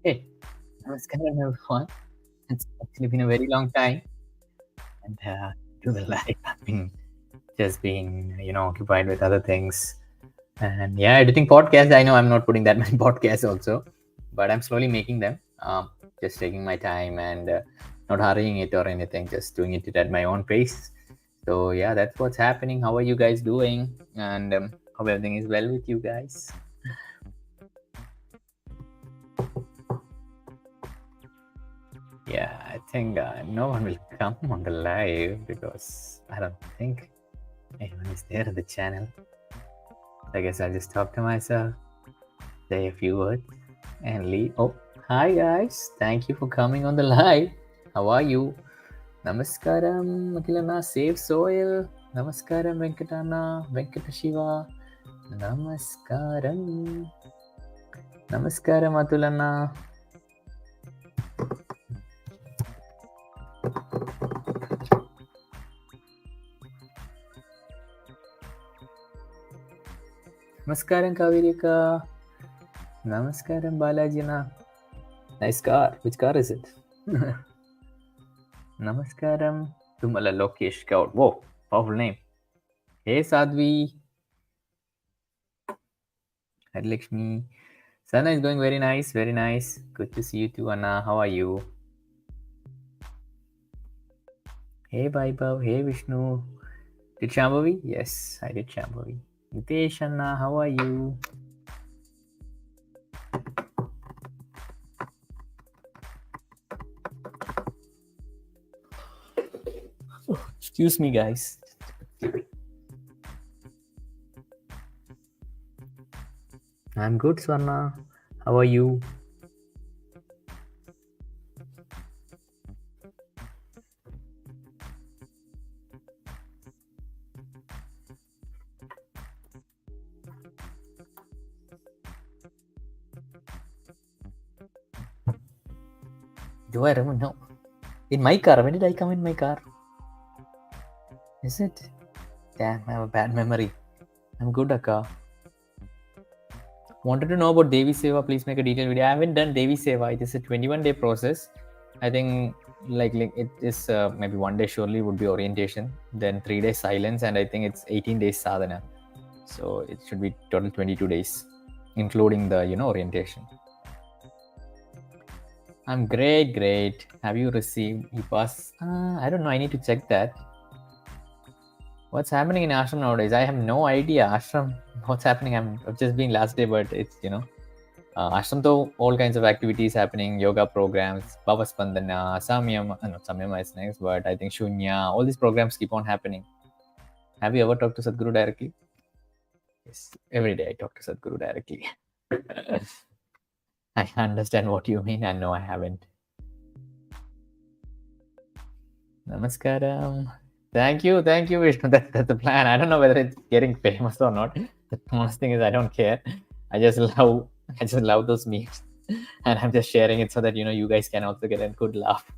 Hey, namaskaram everyone. It's actually been a very long time, and to the life, I've been just being, occupied with other things. And yeah, editing podcasts. I know I'm not putting that many podcasts also, but I'm slowly making them. Just taking my time and not hurrying it or anything. Just doing it at my own pace. So yeah, that's what's happening. How are you guys doing? And hope everything is well with you guys. Yeah, I think no one will come on the live because I don't think anyone is there at the channel. I guess I'll just talk to myself, say a few words, and leave. Oh, hi guys. Thank you for coming on the live. How are you? Namaskaram, Akilana, Save Soil. Namaskaram, Venkatana, Venkatashiva. Namaskaram. Namaskaram, Atulana. Namaskaram, Kavirika. Namaskaram, Balajina. Nice car. Which car is it? Namaskaram, Tumala Lokesh Gaur. Whoa, powerful name. Hey Sadhvi. Hi Lakshmi. Sana is going very nice, very nice. Good to see you too, Anna. How are you? Hey Vaibhav. Hey Vishnu. Did Shambhavi? Yes, I did Shambhavi. Nitesh, Anna, how are you? Oh, excuse me, guys. I'm good, Swarna. How are you? Do I remember? No. In my car. When did I come in my car? Is it? Damn, I have a bad memory. I'm good, Akka. Wanted to know about Devi Seva, please make a detailed video. I haven't done Devi Seva. It is a 21-day process. I think like it is maybe 1 day surely would be orientation, then 3 days silence, and I think it's 18 days sadhana. So it should be total 22 days, including the orientation. I'm great, great. Have you received e-pass? I don't know. I need to check that. What's happening in Ashram nowadays? I have no idea. Ashram, what's happening? I've just been last day, but it's Ashram though all kinds of activities happening, yoga programs, Bhavaspandana, Samyama, not Samyama is next, but I think Shunya, all these programs keep on happening. Have you ever talked to Sadhguru directly? Yes, every day I talk to Sadhguru directly. I understand what you mean, and no, I haven't. Namaskaram. Thank you, Vishnu. That's the plan. I don't know whether it's getting famous or not. The honest thing is, I don't care. I just love those memes, and I'm just sharing it so that you guys can also get a good laugh.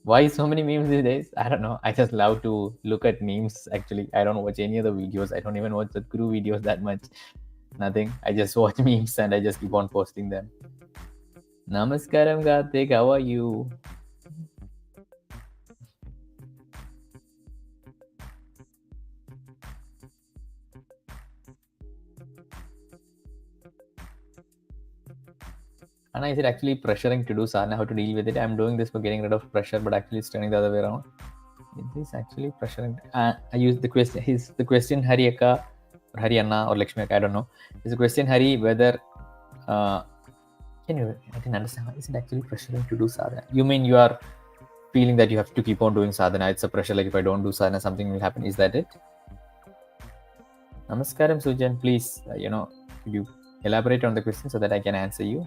Why so many memes these days? I don't know. I just love to look at memes. Actually, I don't watch any other videos. I don't even watch the Guru videos that much. Nothing. I just watch memes and I just keep on posting them. Namaskaram, Karthik. How are you? Anna, is it actually pressuring to do sadhana? How to deal with it? I'm doing this for getting rid of pressure, but actually it's turning the other way around. It is actually pressuring. I use the question. Is the question Hariyaka or Haryana or Lakshmi? I don't know. Is the question Hari whether can you? I didn't understand. Is it actually pressuring to do sadhana? You mean you are feeling that you have to keep on doing sadhana? It's a pressure. Like if I don't do sadhana, something will happen. Is that it? Namaskaram, Sujan. Please, could you elaborate on the question so that I can answer you?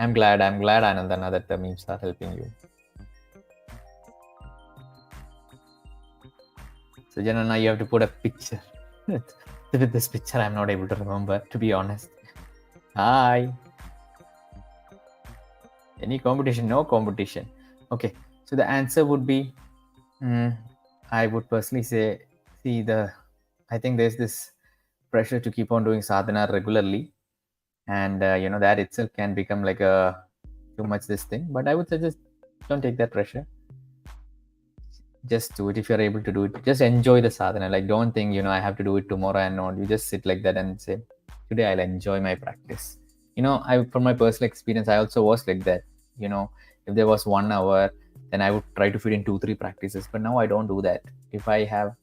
I'm glad, Anandana, that the memes are helping you. So, Janana, you have to put a picture. With this picture, I'm not able to remember, to be honest. Hi. Any competition? No competition. Okay. So, the answer would be I would personally say, I think there's this pressure to keep on doing sadhana regularly, and that itself can become like a too much this thing. But I would suggest don't take that pressure. Just do it if you're able to do it. Just enjoy the sadhana. Like, don't think I have to do it tomorrow and not. You just sit like that and say, today I'll enjoy my practice. I from my personal experience, I also was like that. If there was 1 hour, then I would try to fit in 2-3 practices. But now I don't do that. If I have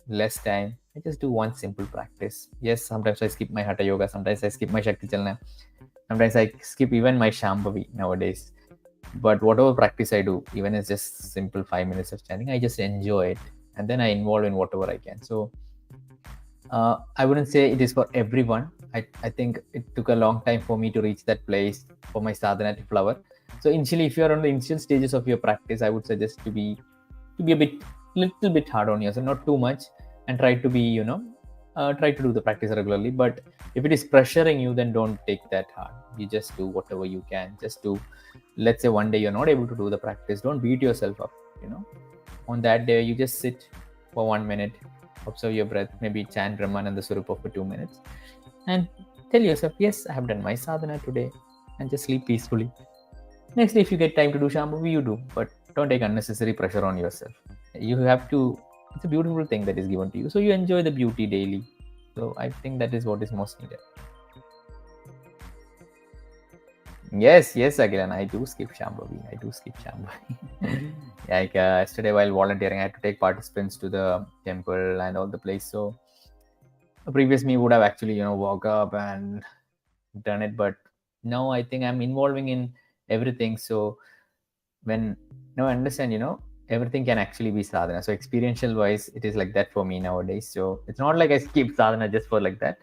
less time, I just do one simple practice. Yes, sometimes I skip my hatha yoga, sometimes I skip my shakti chalana, sometimes I skip even my shambhavi nowadays. But whatever practice I do, even it's just simple 5 minutes of standing, I just enjoy it, and then I involve in whatever I can. So I wouldn't say it is for everyone. I think it took a long time for me to reach that place for my sadhana to flower. So initially, if you're on the initial stages of your practice, I would suggest to be a little bit hard on yourself, not too much, and try to be try to do the practice regularly. But if it is pressuring you, then don't take that hard. You just do whatever you can. Just do. Let's say one day you're not able to do the practice, don't beat yourself up. On that day, you just sit for 1 minute, observe your breath, maybe chant Brahmananda Surupa for 2 minutes, and tell yourself, yes, I have done my sadhana today, and just sleep peacefully. Next day, if you get time to do Shambhavi, you do, but don't take unnecessary pressure on yourself. You have to, it's a beautiful thing that is given to you, so you enjoy the beauty daily. So I think that is what is most needed. Yes, Agilan, I do skip Shambhavi. Like yesterday while volunteering, I had to take participants to the temple and all the place. So the previous me would have actually, woke up and done it. But now I think I'm involving in everything. So when now I understand, everything can actually be sadhana. So experiential wise, it is like that for me nowadays. So it's not like I skip sadhana just for like that.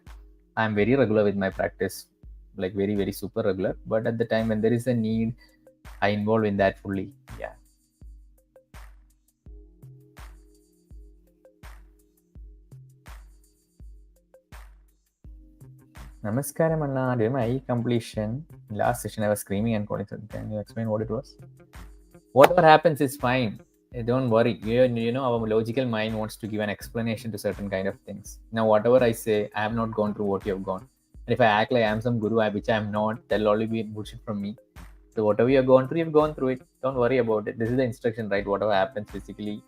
I'm very regular with my practice, like very, very super regular. But at the time when there is a need, I involve in that fully. Yeah. Namaskaram Anna, during my completion, last session I was screaming and calling. Can you explain what it was? Whatever happens is fine. Don't worry. Our logical mind wants to give an explanation to certain kind of things. Now, whatever I say, I have not gone through what you have gone. And if I act like I am some guru, which I am not, that'll only be bullshit from me. So whatever you've gone through, you've gone through it. Don't worry about it. This is the instruction, right? Whatever happens physically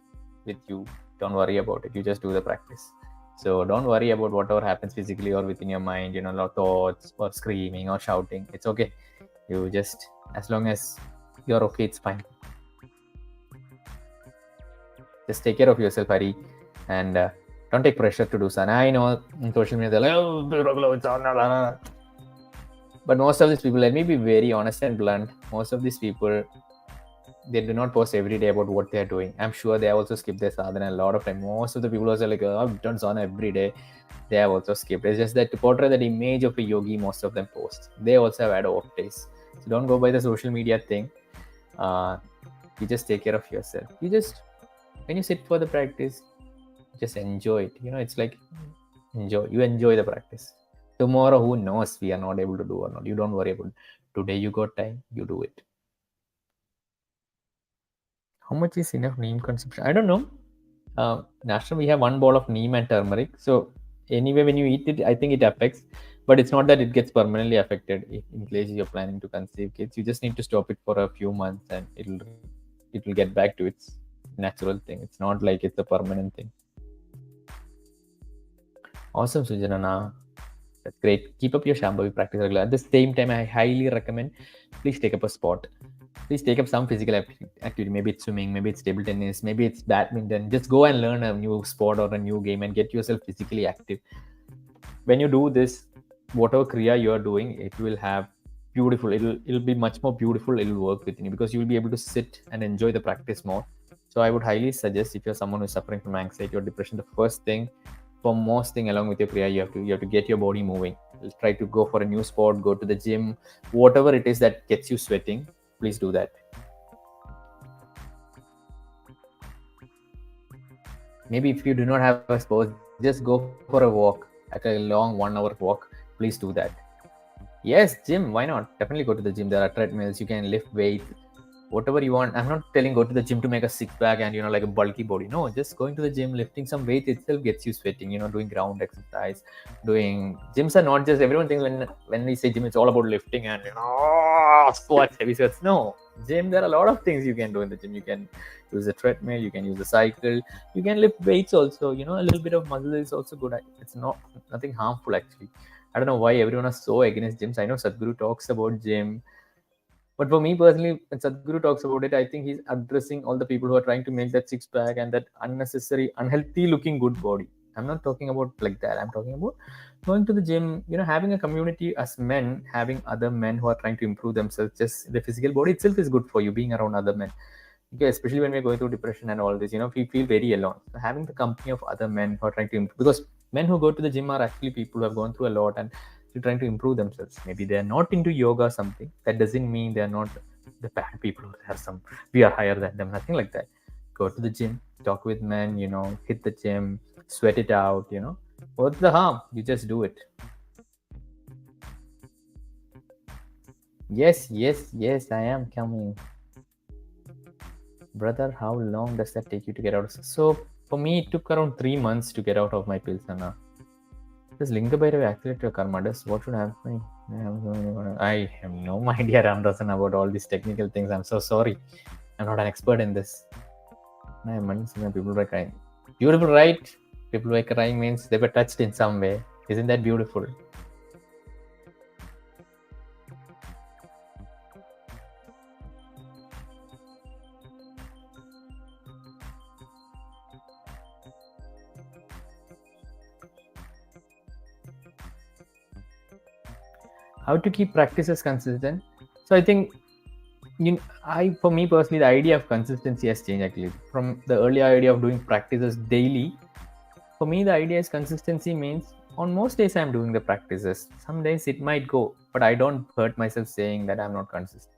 with you, don't worry about it. You just do the practice. So don't worry about whatever happens physically or within your mind, thoughts or screaming or shouting. It's okay. You just, as long as you're okay, it's fine. Just take care of yourself, Hari, and don't take pressure to do sadhana. I know in social media, they're like, oh, but most of these people, let me be very honest and blunt, most of these people, they do not post every day about what they're doing. I'm sure they also skip their sadhana a lot of time. Most of the people are like, oh, I've done sadhana every day. They have also skipped. It's just that to portray that image of a yogi, most of them post. They also have had off days. So don't go by the social media thing. You just take care of yourself. You just, when you sit for the practice, just enjoy it. It's like, you enjoy the practice. Tomorrow, who knows, we are not able to do or not. You don't worry about it. Today you got time, you do it. How much is enough neem consumption? I don't know. In Ashram, we have 1 bowl of neem and turmeric. So anyway, when you eat it, I think it affects, but it's not that it gets permanently affected. If in case you're planning to conceive kids, you just need to stop it for a few months, and it will get back to its natural thing. It's not like it's a permanent thing. Awesome, Sujanana. That's great. Keep up your Shambhavi practice regular. At the same time, I highly recommend, please take up a sport. Please take up some physical activity. Maybe it's swimming, maybe it's table tennis, maybe it's badminton. Just go and learn a new sport or a new game and get yourself physically active. When you do this, whatever kriya you are doing, it will have beautiful. It'll be much more beautiful. It'll work within you because you will be able to sit and enjoy the practice more. So I would highly suggest, if you're someone who's suffering from anxiety or depression, the first thing, foremost thing along with your kriya, you have to get your body moving. Try to go for a new sport, go to the gym, whatever it is that gets you sweating. Please do that. Maybe if you do not have a sport, just go for a walk, like a long 1 hour walk. Please do that. Yes, gym, why not? Definitely go to the gym. There are treadmills, you can lift weights, whatever you want. I'm not telling go to the gym to make a six pack and like a bulky body. No, just going to the gym, lifting some weight itself gets you sweating. Doing ground exercise, doing gyms are not just, everyone thinks when we say gym it's all about lifting and squats, heavy squats. No, gym, there are a lot of things you can do in the gym. You can use the treadmill, you can use the cycle, you can lift weights also. A little bit of muscle is also good. It's not nothing harmful actually. I don't know why everyone is so against gyms. I know Sadhguru talks about gym, but for me personally, when Sadhguru talks about it, I think he's addressing all the people who are trying to make that six pack and that unnecessary, unhealthy looking good body. I'm not talking about like that. I'm talking about going to the gym, having a community as men, having other men who are trying to improve themselves. Just the physical body itself is good for you, being around other men. Okay, especially when we're going through depression and all this, we feel very alone. So having the company of other men who are trying to improve, because men who go to the gym are actually people who have gone through a lot and still trying to improve themselves. Maybe they're not into yoga or something. That doesn't mean they're not the bad people who have some, we are higher than them, nothing like that. Go to the gym, talk with men, hit the gym, sweat it out, what's the harm? You just do it. Yes, I am coming. Brother, how long does that take you to get out of? So for me, it took around 3 months to get out of my pilsana. Does Linga Bhairava accelerate your karma? What should happen? I have no idea, Ramdasan, about all these technical things. I'm so sorry. I'm not an expert in this. People were crying. Beautiful, right? People were crying means they were touched in some way. Isn't that beautiful? How to keep practices consistent? So I think for me personally, the idea of consistency has changed actually. From the earlier idea of doing practices daily, for me the idea is consistency means on most days I'm doing the practices. Some days it might go, but I don't hurt myself saying that I'm not consistent.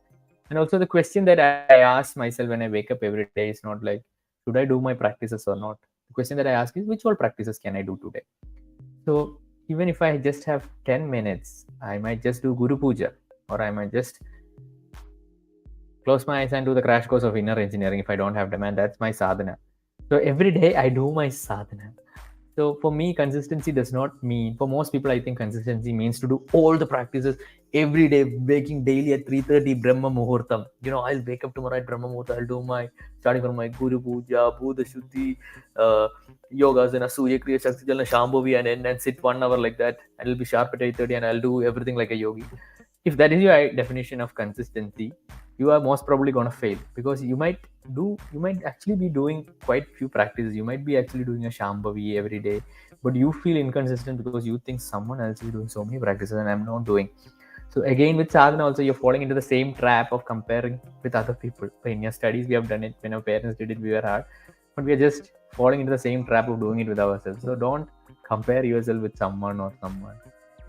And also the question that I ask myself when I wake up every day is not like, should I do my practices or not? The question that I ask is, which all practices can I do today? So even if I just have 10 minutes, I might just do Guru Puja, or I might just close my eyes and do the crash course of inner engineering if I don't have demand. That's my sadhana. So every day I do my sadhana. So for me, consistency does not mean, for most people, I think consistency means to do all the practices every day, waking daily at 3:30 Brahma Muhurtam. I'll wake up tomorrow at Brahma Muhurtam. I'll do starting from my Guru Puja, Buddha Shuddhi, Yogasana, Surya Kriya, Shakti Jalana, Shambhavi, and then sit 1 hour like that. And I'll be sharp at 8:30 and I'll do everything like a yogi. If that is your definition of consistency, you are most probably going to fail, because you might actually be doing quite few practices. You might be actually doing a Shambhavi every day, but you feel inconsistent because you think someone else is doing so many practices and I'm not doing. So again, with sadhana also, you're falling into the same trap of comparing with other people. In your studies, we have done it. When our parents did it, we were hard, but we are just falling into the same trap of doing it with ourselves. So don't compare yourself with someone or someone.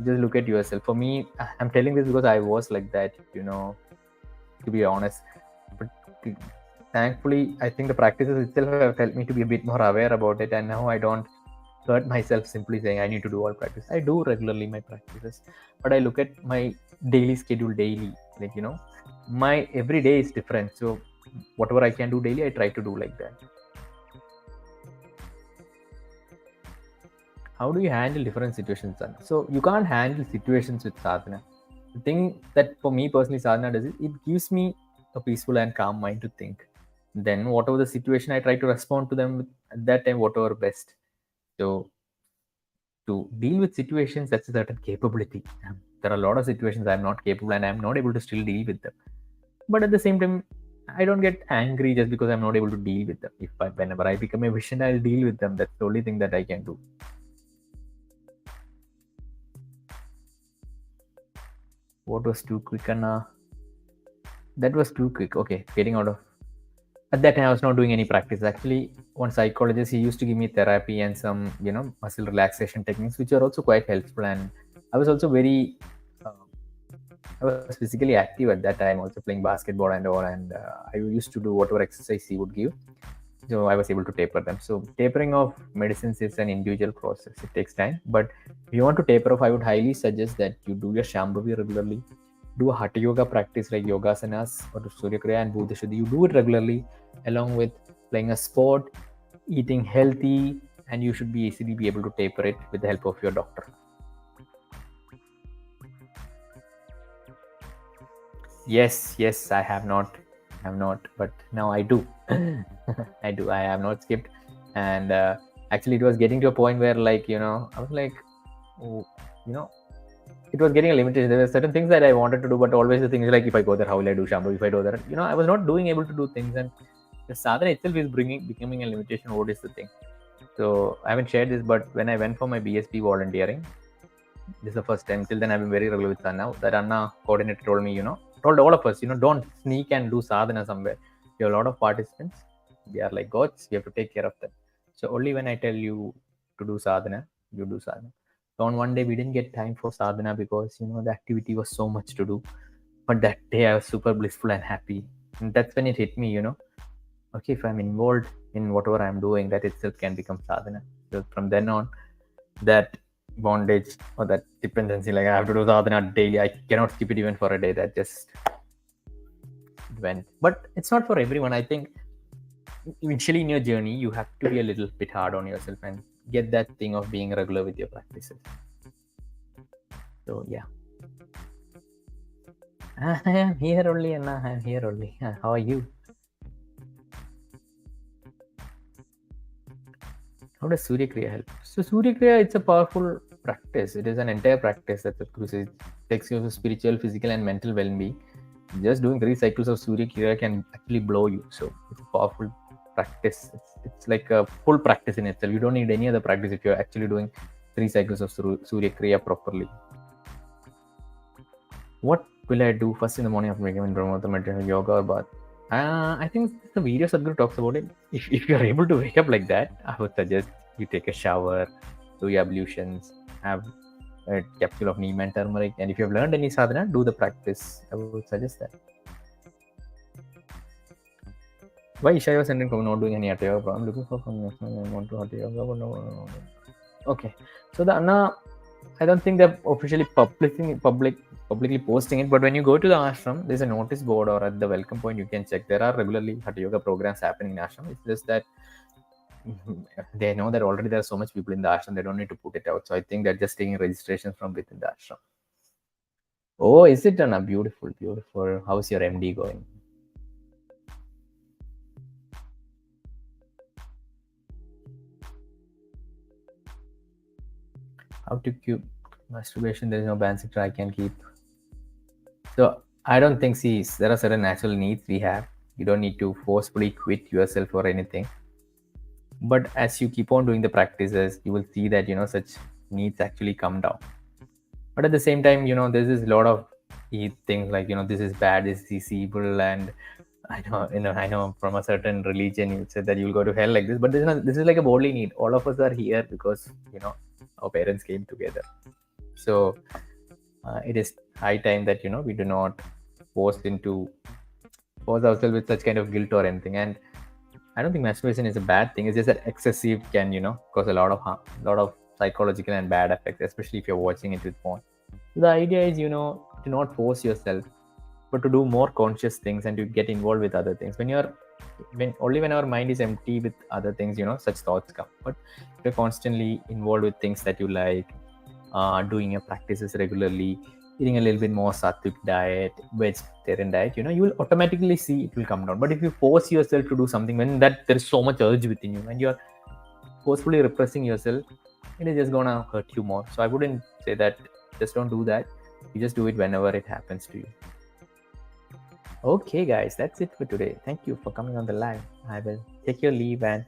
Just look at yourself. For me, I'm telling this because I was like that, to be honest. But thankfully, I think the practices itself have helped me to be a bit more aware about it, and now I don't hurt myself simply saying I need to do all practice. I do regularly my practices, but I look at my daily schedule daily. Like, my every day is different. So whatever I can do daily, I try to do like that. How do you handle different situations, sadhana? So you can't handle situations with sadhana. The thing that for me personally sadhana does is it gives me a peaceful and calm mind to think. Then whatever the situation, I try to respond to them at that time, whatever best. So to deal with situations, that's a certain capability. There are a lot of situations I'm not capable and I'm not able to still deal with them. But at the same time, I don't get angry just because I'm not able to deal with them. Whenever I become a vision, I'll deal with them. That's the only thing that I can do. What was too quick, Anna? That was too quick. Okay, getting out of. At that time, I was not doing any practice. Actually, one psychologist, he used to give me therapy and some, muscle relaxation techniques, which are also quite helpful. And I was also I was physically active at that time, also playing basketball and all. And I used to do whatever exercise he would give. So I was able to taper them. So tapering of medicines is an individual process. It takes time. But if you want to taper off, I would highly suggest that you do your Shambhavi regularly. do a hatha yoga practice like yogasanas or Surya Kriya and Bhuta Shuddhi. You do it regularly along with playing a sport, eating healthy, and you should be easily be able to taper it with the help of your doctor. Yes, I have not, but now I do. I do. I have not skipped, and actually, it was getting to a point where, like, I was like, oh, you know, it was getting a limitation. There were certain things that I wanted to do, but always the thing is like, if I go there, how will I do Shambhu? If I do that, I was not doing able to do things, and the sadhana itself is becoming a limitation. What is the thing? So I haven't shared this, but when I went for my BSP volunteering, this is the first time. Till then, I've been very regular with Anna. That Anna coordinator told me, told all of us, don't sneak and do sadhana somewhere. You have a lot of participants. We are like gods. You have to take care of them. So only when I tell you to do sadhana, you do sadhana. So on one day, we didn't get time for sadhana because, the activity was so much to do. But that day, I was super blissful and happy. And that's when it hit me, okay, if I'm involved in whatever I'm doing, that itself can become sadhana. So from then on, that bondage or that dependency, like I have to do sadhana daily, I cannot skip it even for a day, that just went. But it's not for everyone. I think initially in your journey, you have to be a little bit hard on yourself and get that thing of being regular with your practices. So yeah. I am here only, Anna. I am here only. How are you? How does Surya Kriya help? So Surya Kriya, it's a powerful practice. It is an entire practice that takes you to spiritual, physical, and mental well-being. Just doing 3 cycles of Surya Kriya can actually blow you. So it's a powerful practice. It's like a full practice in itself. You don't need any other practice if you're actually doing 3 cycles of Surya Kriya properly. What will I do first in the morning after making Brahmata meditation, yoga or bath? I think the video Sadhguru talks about it. If you're able to wake up like that, I would suggest you take a shower, do your ablutions, have a capsule of neem and turmeric, and if you have learned any sadhana, do the practice. I would suggest that. Why Isha was sending from not doing any hatha yoga? I'm looking for from I want to hatha yoga, but no. Okay, so the Anna, I don't think they're officially publicly posting it, but when you go to the ashram, there's a notice board or at the welcome point, you can check. There are regularly hatha yoga programs happening in ashram. It's just that they know that already there are so much people in the ashram, they don't need to put it out. So I think they're just taking registrations from within the ashram. Oh, is it, Anna? Beautiful, beautiful. How's your MD going? How to keep masturbation? There is no ban sector I can keep. So I don't think, there are certain natural needs we have. You don't need to forcefully quit yourself or anything. But as you keep on doing the practices, you will see that, such needs actually come down. But at the same time, there's this lot of things like, this is bad, this is evil, and I know from a certain religion you said that you'll go to hell like this, but this is like a bodily need. All of us are here because, our parents came together. So it is high time that, we do not force ourselves with such kind of guilt or anything. And I don't think masturbation is a bad thing. It's just that excessive can, cause a lot of harm, a lot of psychological and bad effects, especially if you're watching it with porn. The idea is, to not force yourself, but to do more conscious things and to get involved with other things. When our mind is empty with other things, such thoughts come. But if you're constantly involved with things that you like, doing your practices regularly, eating a little bit more sattvic diet, vegetarian diet, you will automatically see it will come down. But if you force yourself to do something when there is so much urge within you and you're forcefully repressing yourself, it is just gonna hurt you more. So I wouldn't say that just don't do that. You just do it whenever it happens to you. Okay, guys, that's it for today. Thank you for coming on the live. I will take your leave and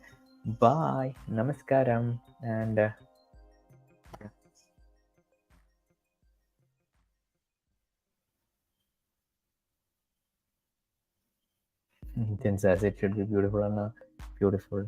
bye. Namaskaram. And since as it should be beautiful, Anna. Beautiful.